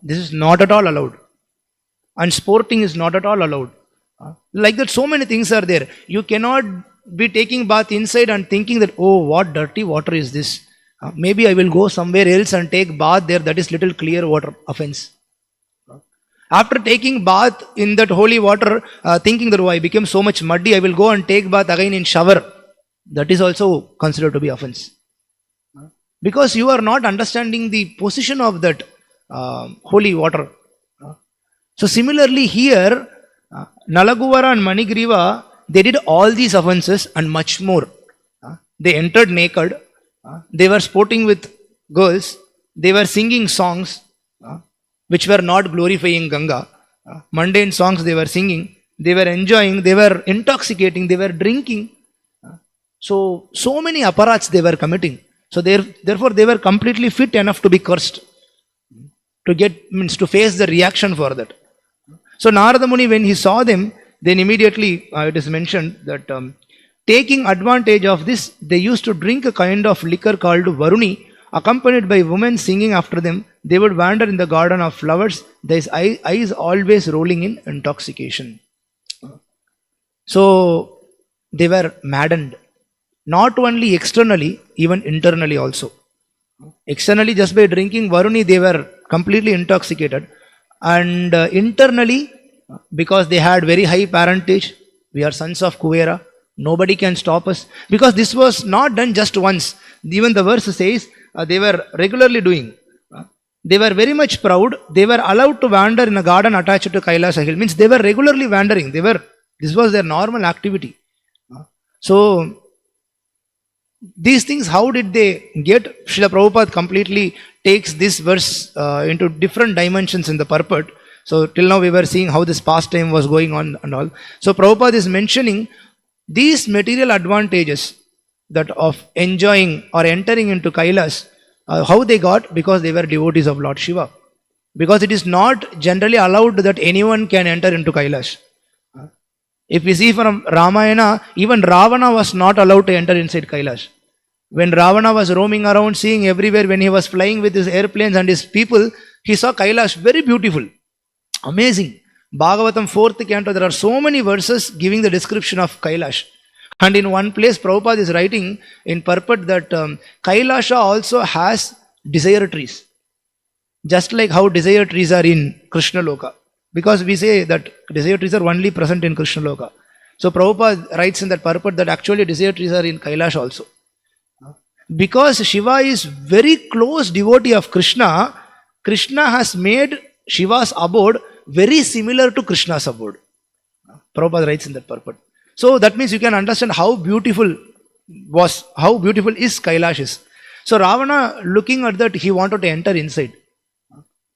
This is not at all allowed. And sporting is not at all allowed. Like that, so many things are there. You cannot be taking bath inside and thinking that, oh, what dirty water is this? Maybe I will go somewhere else and take bath there. That is little clear water offense. After taking bath in that holy water, thinking that, oh, I became so much muddy, I will go and take bath again in shower. That is also considered to be offense. Because you are not understanding the position of that holy water. So similarly here, Nalakubara and Manigriva, they did all these offenses and much more. They entered naked. They were sporting with girls. They were singing songs which were not glorifying Ganga. Mundane songs they were singing. They were enjoying. They were intoxicating. They were drinking. So many aparats they were committing. So therefore they were completely fit enough to be cursed. To face the reaction for that. So Narada Muni, when he saw them, then immediately it is mentioned that taking advantage of this, they used to drink a kind of liquor called Varuni, accompanied by women singing after them. They would wander in the garden of flowers, their eyes always rolling in intoxication. So they were maddened, not only externally, even internally also. Externally, just by drinking Varuni, they were completely intoxicated, and internally, because they had very high parentage, we are sons of Kuvera, nobody can stop us, because this was not done just once. Even the verse says they were regularly doing. They were very much proud. They were allowed to wander in a garden attached to Kailasa hill. Means they were regularly wandering. This was their normal activity. So these things, how did they get? Srila Prabhupada completely takes this verse into different dimensions in the purport. So till now we were seeing how this pastime was going on and all. So Prabhupada is mentioning these material advantages that of enjoying or entering into Kailas, how they got, because they were devotees of Lord Shiva. Because it is not generally allowed that anyone can enter into Kailash. If we see from Ramayana, even Ravana was not allowed to enter inside Kailash. When Ravana was roaming around, seeing everywhere, when he was flying with his airplanes and his people, he saw Kailash very beautiful, amazing. Bhagavatam 4th canto, there are so many verses giving the description of Kailash. And in one place, Prabhupada is writing in purport that Kailasha also has desire trees. Just like how desire trees are in Krishna Loka. Because we say that desire trees are only present in Krishna Loka. So Prabhupada writes in that purport that actually desire trees are in Kailash also. Because Shiva is very close devotee of Krishna, Krishna has made Shiva's abode very similar to Krishna's abode. Prabhupada writes in that purport. So that means you can understand how beautiful is Kailash is. So Ravana, looking at that, he wanted to enter inside.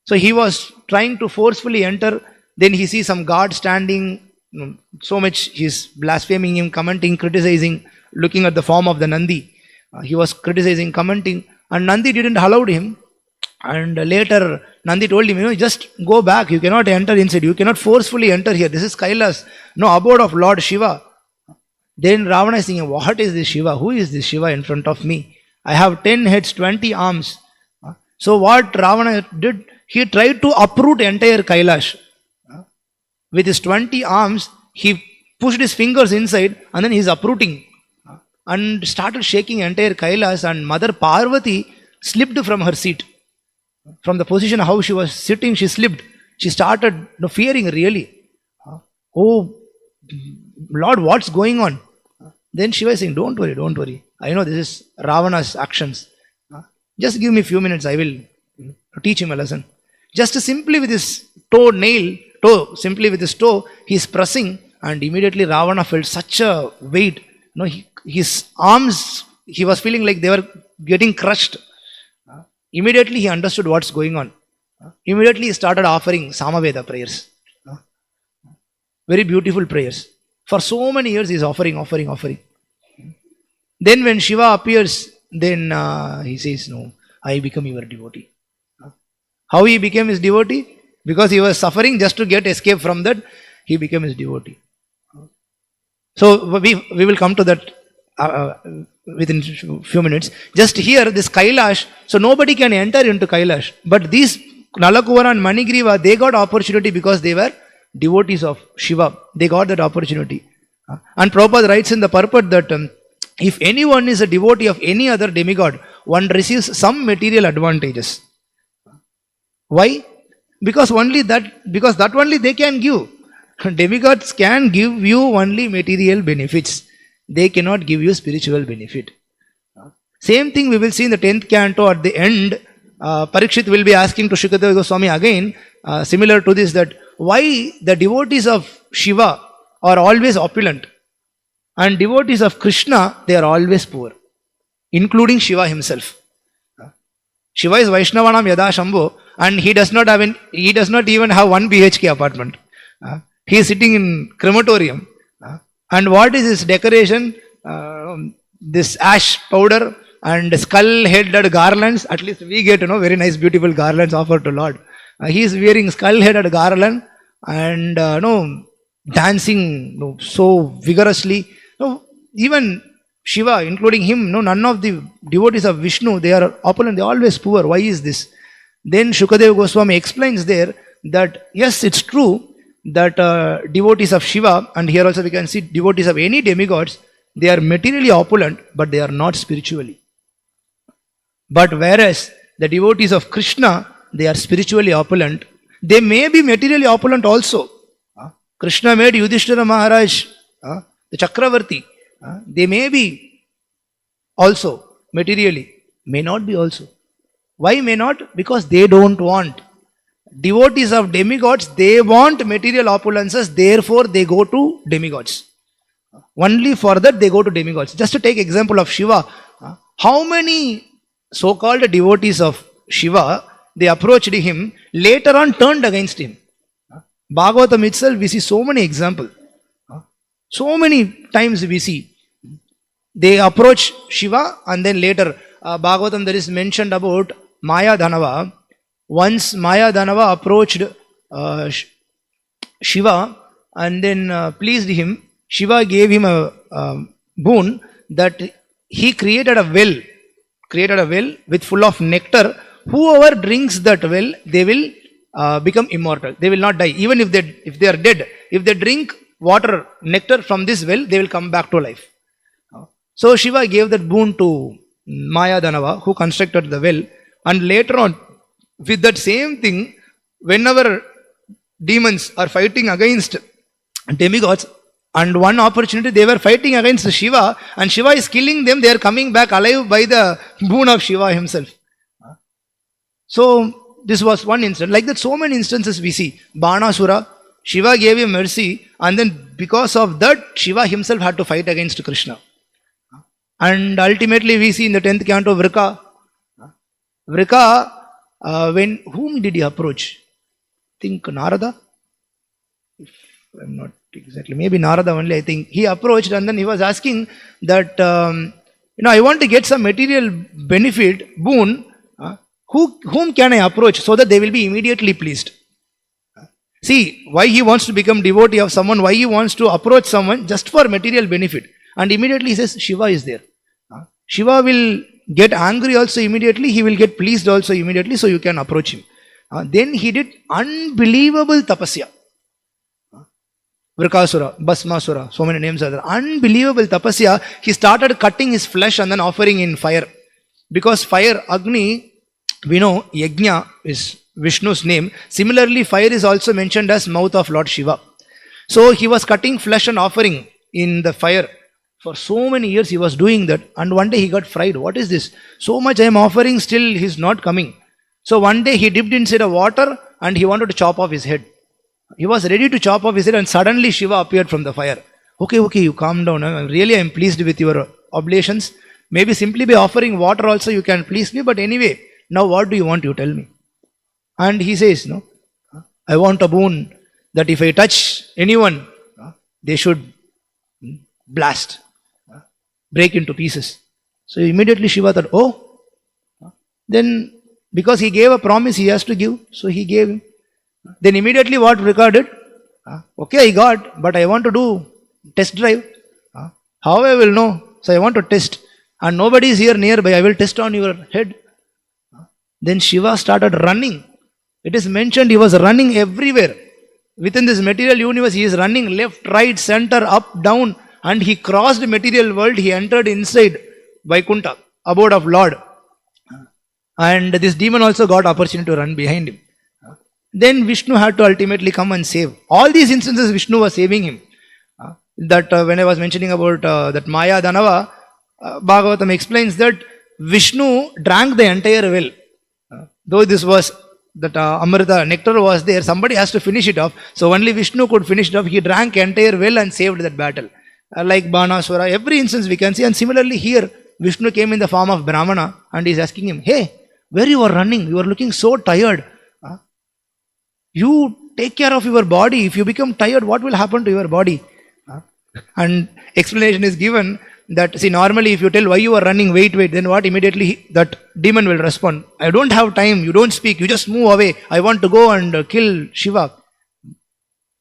So he was trying to forcefully enter. Then he sees some god standing, so much he's blaspheming him, commenting, criticizing, looking at the form of the Nandi. He was criticizing, commenting, and Nandi didn't allow him. And later Nandi told him, just go back, you cannot enter inside, you cannot forcefully enter here, this is Kailas, no abode of Lord Shiva. Then Ravana is thinking, what is this Shiva? Who is this Shiva in front of me? I have 10 heads, 20 arms. So what Ravana did, he tried to uproot entire Kailash. With his 20 arms, he pushed his fingers inside and then he is uprooting. And started shaking entire Kailash, and Mother Parvati slipped from her seat. From the position how she was sitting, she slipped. She started fearing really. Oh Lord, what's going on? Then Shiva is saying, don't worry. I know this is Ravana's actions. Just give me a few minutes, I will teach him a lesson. Just simply with his toe, simply with his toe, he is pressing, and immediately Ravana felt such a weight. His arms, he was feeling like they were getting crushed. Immediately he understood what's going on. Immediately he started offering Samaveda prayers. Very beautiful prayers. For so many years he is offering. Then when Shiva appears, then he says, no, I become your devotee. How he became his devotee? Because he was suffering, just to get escape from that, he became his devotee. So we will come to that within few minutes. Just here, this Kailash, so nobody can enter into Kailash. But these Nalakubara and Manigriva, they got opportunity because they were devotees of Shiva. They got that opportunity. And Prabhupada writes in the purport that if anyone is a devotee of any other demigod, one receives some material advantages. Why? Because that only they can give. Demigods can give you only material benefits. They cannot give you spiritual benefit. Same thing we will see in the 10th canto at the end. Parikshit will be asking to Shukadeva Goswami again, similar to this, that why the devotees of Shiva are always opulent and devotees of Krishna, they are always poor, including Shiva himself. Shiva is Vaishnavanam Yada Shambho, and he does not even have 1 BHK apartment. He is sitting in crematorium. And what is his decoration? This ash powder and skull-headed garlands. At least we get very nice beautiful garlands offered to Lord. He is wearing skull-headed garland and dancing so vigorously. Even Shiva, including him, no, none of the devotees of Vishnu, they are opulent, they are always poor. Why is this? Then Shukadeva Goswami explains there that yes, it's true that devotees of Shiva, and here also we can see devotees of any demigods, they are materially opulent, but they are not spiritually. But whereas the devotees of Krishna, they are spiritually opulent. They may be materially opulent also. Krishna made Yudhishthira Maharaj, the Chakravarti. They may be also materially, may not be also. Why may not? Because they don't want. Devotees of demigods, they want material opulences, therefore they go to demigods. Only for that they go to demigods. Just to take example of Shiva, how many so-called devotees of Shiva, they approached him, later on turned against him. Bhagavatam itself, we see so many examples. So many times we see. They approach Shiva and then later, Bhagavatam there is mentioned about Maya Dhanava. Once Maya Dhanava approached Shiva and then pleased him, Shiva gave him a boon that he created a well with full of nectar. Whoever drinks that well, they will become immortal. They will not die. Even if they are dead, if they drink water, nectar from this well, they will come back to life. So Shiva gave that boon to Maya Dhanava, who constructed the well. And later on, with that same thing, whenever demons are fighting against demigods, and one opportunity they were fighting against Shiva, and Shiva is killing them, they are coming back alive by the boon of Shiva himself. So this was one instance. Like that, so many instances we see. Banasura, Shiva gave him mercy, and then because of that, Shiva himself had to fight against Krishna. And ultimately we see in the 10th canto Vrika. Vrika, whom did he approach? I think Narada? If I'm not exactly, maybe Narada only, I think. He approached and then he was asking that, I want to get some material benefit, boon. Whom can I approach so that they will be immediately pleased? See, why he wants to become devotee of someone, why he wants to approach someone just for material benefit. And immediately he says, Shiva is there. Shiva will get angry also immediately, he will get pleased also immediately, so you can approach him. Then he did unbelievable tapasya. Vrikasura, Bhasmasura, so many names are there. Unbelievable tapasya. He started cutting his flesh and then offering in fire. Because fire, Agni, we know Yajna is Vishnu's name. Similarly, fire is also mentioned as mouth of Lord Shiva. So he was cutting flesh and offering in the fire. For so many years he was doing that, and one day he got fried. What is this? So much I am offering, still he is not coming. So one day he dipped inside a water and he wanted to chop off his head. He was ready to chop off his head and suddenly Shiva appeared from the fire. Okay, you calm down. Really I am pleased with your oblations. Maybe simply by offering water also you can please me, but anyway, now what do you want? You tell me. And he says, no, I want a boon that if I touch anyone, they should blast, break into pieces. So immediately Shiva thought, then because he gave a promise he has to give, so he gave him. Then immediately what Vrika did? Okay, I got, but I want to do test drive. How I will know? So I want to test. And nobody is here nearby, I will test on your head. Then Shiva started running. It is mentioned he was running everywhere. Within this material universe, he is running left, right, center, up, down. And he crossed the material world, he entered inside Vaikuntha, abode of Lord. And this demon also got opportunity to run behind him. Then Vishnu had to ultimately come and save. All these instances Vishnu was saving him. That when I was mentioning about that Maya Dhanava, Bhagavatam explains that Vishnu drank the entire well. Though this was, that Amrita nectar was there, somebody has to finish it off. So only Vishnu could finish it off. He drank entire well and saved that battle. Like Banasura, every instance we can see. And similarly here, Vishnu came in the form of Brahmana and is asking him, hey, where you are running? You are looking so tired. You take care of your body. If you become tired, what will happen to your body? And explanation is given that, see, normally if you tell why you are running, wait, then what? Immediately that demon will respond. I don't have time, you don't speak, you just move away. I want to go and kill Shiva.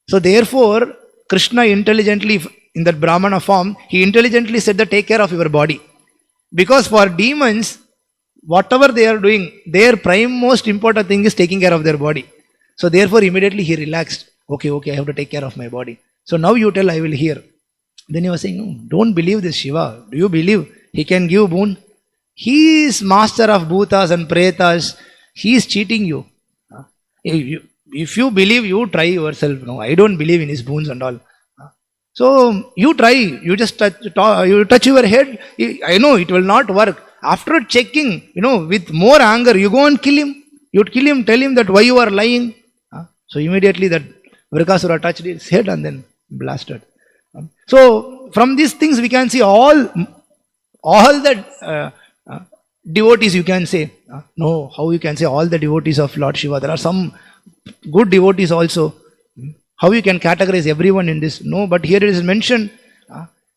So therefore, Krishna intelligently, in that Brahmana form, he intelligently said that take care of your body. Because for demons, whatever they are doing, their prime most important thing is taking care of their body. So therefore immediately he relaxed. Okay, I have to take care of my body. So now you tell, I will hear. Then he was saying, no, don't believe this Shiva. Do you believe he can give boon? He is master of bhutas and pretas. He is cheating you. If you believe, you try yourself. No, I don't believe in his boons and all. So you try. You just touch your head. I know it will not work. After checking, with more anger, you go and kill him. You kill him, tell him that why you are lying. So immediately that Vrikasura touched his head and then blasted. So from these things we can see all the devotees, you can say. No, how you can say all the devotees of Lord Shiva? There are some good devotees also. How you can categorize everyone in this? No, but here it is mentioned.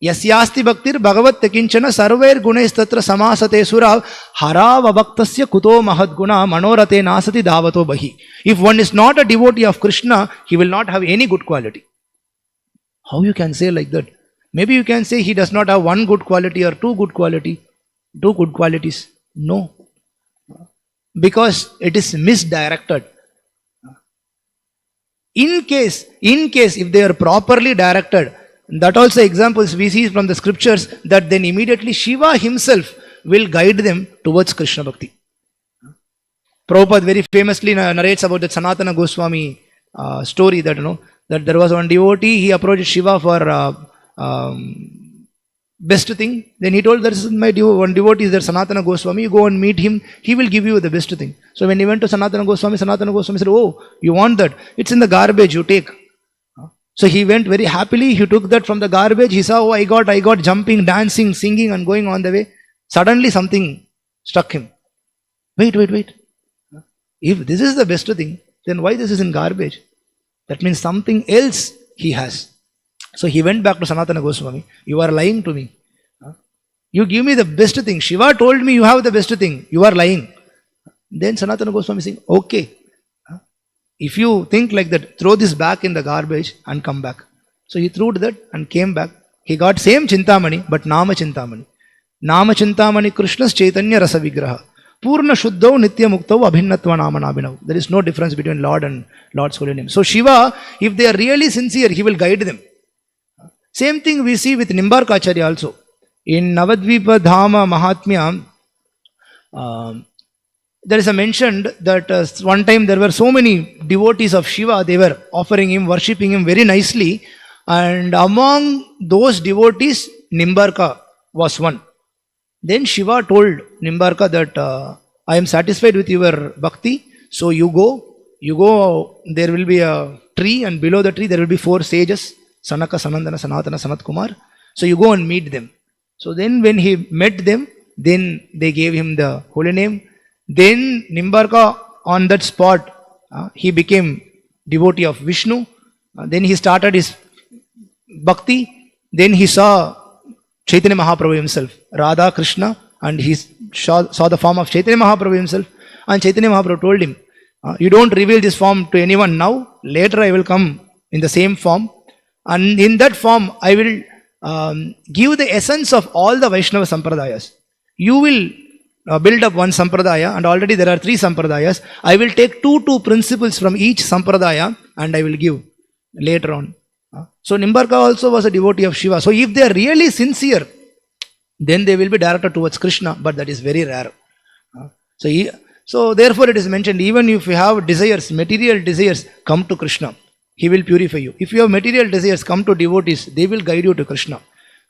Yasyasti bhaktir bhagavat kinchana sarvair gunaistatra samasate sura harava bhaktasya kuto mahadguna manorate nasati dhavato bahi. If one is not a devotee of Krishna, he will not have any good quality. How you can say like that? Maybe you can say he does not have one good quality or two good qualities. No. Because it is misdirected. In case if they are properly directed, that also examples we see from the scriptures, that then immediately Shiva himself will guide them towards Krishna Bhakti. Prabhupada very famously narrates about the Sanatana Goswami story that that there was one devotee, he approached Shiva for best thing. Then he told, there is one devotee is there, Sanatana Goswami, you go and meet him, he will give you the best thing. So when he went to Sanatana Goswami said, oh, you want that? It's in the garbage, you take. So he went very happily, he took that from the garbage, he saw, oh, I got jumping, dancing, singing and going on the way. Suddenly something struck him. Wait. If this is the best thing, then why this is in garbage? That means something else he has. So he went back to Sanatana Goswami. You are lying to me. You give me the best thing. Shiva told me you have the best thing. You are lying. Then Sanatana Goswami saying, okay. If you think like that, throw this back in the garbage and come back. So he threw that and came back. He got same Chintamani, but Nama Chintamani. Nama Chintamani Krishna's Chaitanya Rasa Vigraha. Purna Shuddho Nitya Muktau Abhinnatva Nama Nabhinav. There is no difference between Lord and Lord's holy name. So Shiva, if they are really sincere, he will guide them. Same thing we see with Nimbarkacharya also. In Navadvipa Dhama Mahatmya, there is a mentioned that one time there were so many devotees of Shiva, they were offering him, worshipping him very nicely. And among those devotees, Nimbarka was one. Then Shiva told Nimbarka that I am satisfied with your bhakti, so you go, there will be a tree and below the tree there will be 4 sages, Sanaka, Sanandana, Sanatana, Sanat Kumar. So you go and meet them. So then when he met them, then they gave him the holy name. Then Nimbarka on that spot, he became devotee of Vishnu. Then he started his bhakti. Then he saw Chaitanya Mahaprabhu himself, Radha Krishna, and he saw the form of Chaitanya Mahaprabhu himself. And Chaitanya Mahaprabhu told him, you don't reveal this form to anyone now. Later I will come in the same form. And in that form I will give the essence of all the Vaishnava Sampradayas. You will build up one Sampradaya, and already there are 3 Sampradayas. I will take two principles from each Sampradaya and I will give later on. So Nimbarka also was a devotee of Shiva. So if they are really sincere, then they will be directed towards Krishna, but that is very rare. So therefore it is mentioned, even if you have desires, material desires, come to Krishna. He will purify you. If you have material desires, come to devotees, they will guide you to Krishna.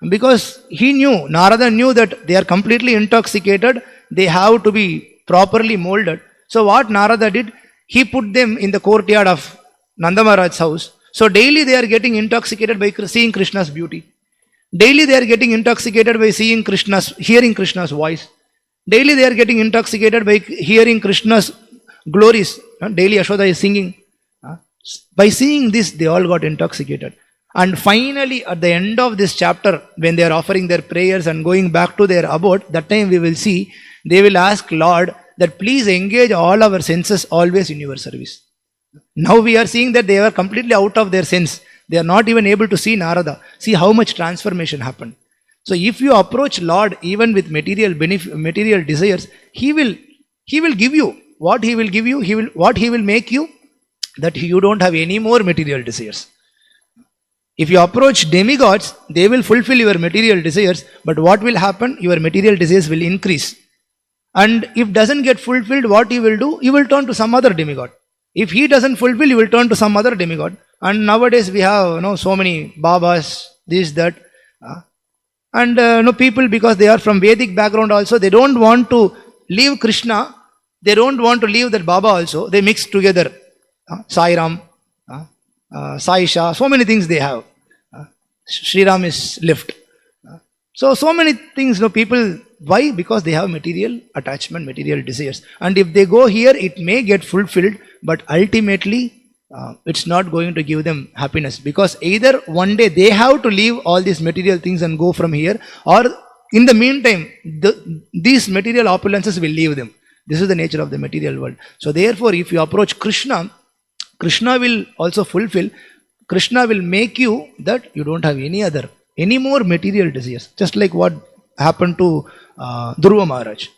Because he knew, Narada knew that they are completely intoxicated, they have to be properly molded. So what Narada did, he put them in the courtyard of Nanda Maharaj's house. So daily they are getting intoxicated by seeing Krishna's beauty. Daily they are getting intoxicated by hearing Krishna's voice. Daily they are getting intoxicated by hearing Krishna's glories. Daily Yashoda is singing. By seeing this, they all got intoxicated. And finally, at the end of this chapter, when they are offering their prayers and going back to their abode, that time we will see, they will ask Lord that please engage all our senses always in your service. Now we are seeing that they were completely out of their sense. They are not even able to see Narada. See how much transformation happened. So if you approach Lord even with material desires, He will give you. What He will give you, what He will make you, that you don't have any more material desires. If you approach demigods, they will fulfill your material desires, but what will happen? Your material desires will increase. And if doesn't get fulfilled, what you will do? You will turn to some other demigod. If he doesn't fulfill, you will turn to some other demigod. And nowadays we have so many Babas, this, that. And people, because they are from Vedic background also, they don't want to leave Krishna. They don't want to leave that Baba also. They mix together. Sai Ram, Sai Shah, so many things they have. Sri Ram is left. So many things, people, why? Because they have material attachment, material desires. And if they go here, it may get fulfilled, but ultimately, it's not going to give them happiness. Because either one day they have to leave all these material things and go from here, or in the meantime, these material opulences will leave them. This is the nature of the material world. So therefore, if you approach Krishna, Krishna will also fulfill. Krishna will make you that you don't have any more material desires. Just like what happened to Dhruva Maharaj.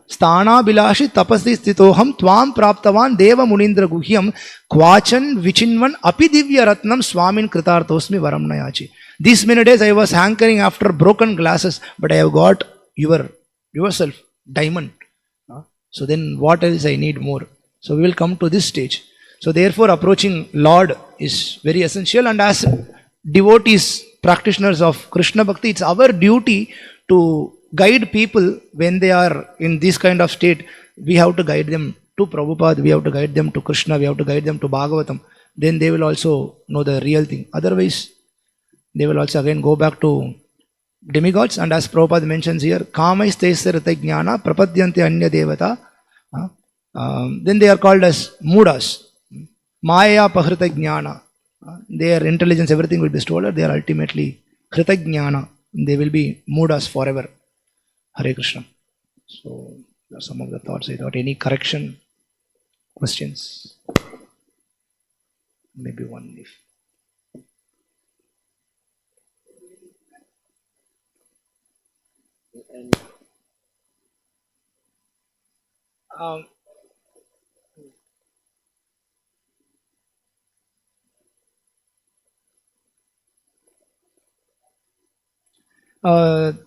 Sthana bilashi tapasi stitoham tvam praptavan deva munindra guhyam kvachan vichinvan api divya ratnam swamin kritarthosmi varam nayachi. These many days I was hankering after broken glasses, but I have got yourself, diamond. So then what else I need more? So we will come to this stage. So therefore approaching Lord is very essential, and as devotees, practitioners of Krishna Bhakti, it's our duty to guide people when they are in this kind of state. We have to guide them to Prabhupada, we have to guide them to Krishna, we have to guide them to Bhagavatam. Then they will also know the real thing. Otherwise, they will also again go back to demigods. And as Prabhupada mentions here, Kamais tesya rita jnana prapadyante anya devata. Then they are called as mudas. Maya pahrita jnana. Their intelligence, everything will be stolen. They are ultimately krita jnana. They will be mudas forever. Hare Krishna. So, some of the thoughts I thought. Any correction? Questions? Maybe one if.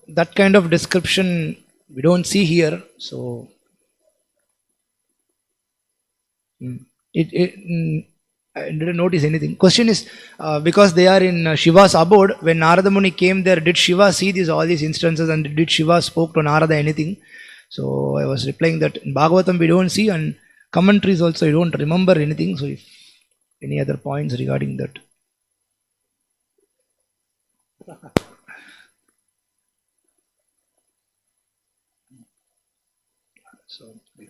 That kind of description we don't see here, so I didn't notice anything. Question is, because they are in Shiva's abode, when Narada Muni came there, did Shiva see all these instances, and did Shiva spoke to Narada anything? So I was replying that in Bhagavatam we don't see, and commentaries also I don't remember anything. So if any other points regarding that.